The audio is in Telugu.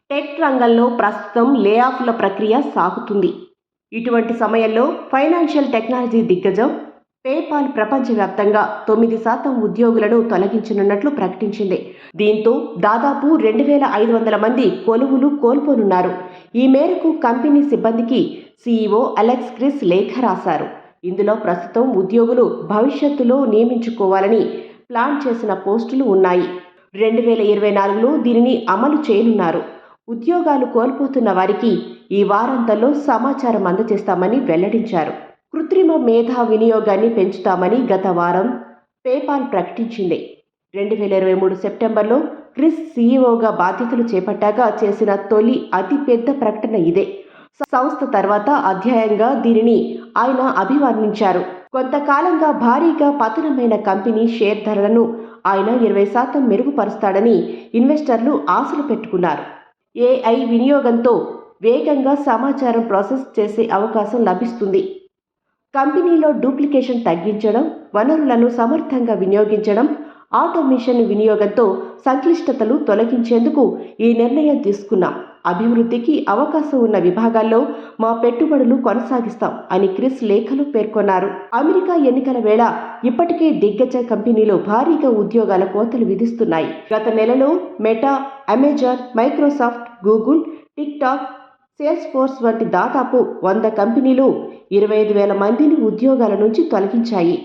టెక్ రంగంలో ప్రస్తుతం లేఆఫ్ల ప్రక్రియ సాగుతుంది. ఇటువంటి సమయంలో ఫైనాన్షియల్ టెక్నాలజీ దిగ్గజం పేపాల్ ప్రపంచవ్యాప్తంగా 9% ఉద్యోగులను తొలగించనున్నట్లు ప్రకటించింది. దీంతో దాదాపు 2,500 మంది కొలువులు కోల్పోనున్నారు. ఈ మేరకు కంపెనీ సిబ్బందికి సీఈఓ అలెక్స్ క్రిస్ లేఖ రాశారు. ఇందులో ప్రస్తుతం ఉద్యోగులు భవిష్యత్తులో నియమించుకోవాలని ప్లాన్ చేసిన పోస్టులు ఉన్నాయి. 2024లో దీనిని అమలు చేయనున్నారు. ఉద్యోగాలు కోల్పోతున్న వారికి ఈ వారాంతంలో సమాచారం అందజేస్తామని వెల్లడించారు. కృత్రిమ మేధా వినియోగాన్ని పెంచుతామని గత వారం పేపాల్ ప్రకటించింది. 2023 సెప్టెంబర్లో క్రిస్ సీఈఓగా బాధ్యతలు చేపట్టాక చేసిన తొలి అతిపెద్ద ప్రకటన ఇదే. సంస్థ తర్వాత అధ్యాయంగా దీనిని ఆయన అభివర్ణించారు. కొంతకాలంగా భారీగా పతనమైన కంపెనీ షేర్ ధరలను ఆయన 20% మెరుగుపరుస్తాడని ఇన్వెస్టర్లు ఆశలు పెట్టుకున్నారు. ఏఐ వినియోగంతో వేగంగా సమాచారం ప్రాసెస్ చేసే అవకాశం లభిస్తుంది. కంపెనీలో డూప్లికేషన్ తగ్గించడం, వనరులను సమర్థంగా వినియోగించడం, ఆటోమేషన్ వినియోగంతో సంక్లిష్టతలు తొలగించేందుకు ఈ నిర్ణయం తీసుకున్నాం. అభివృద్ధికి అవకాశం ఉన్న విభాగాల్లో మా పెట్టుబడులు కొనసాగిస్తాం అని క్రిస్ లేఖలో పేర్కొన్నారు. అమెరికా ఎన్నికల వేళ ఇప్పటికే దిగ్గజ కంపెనీలు భారీగా ఉద్యోగాల కోతలు విధిస్తున్నాయి. గత నెలలో meta, Amazon, Microsoft, Google, tick talk, sales force వంటి దాదాపు 100 కంపెనీలు 25,000 మందిని ఉద్యోగాల నుంచి తొలగించాయి.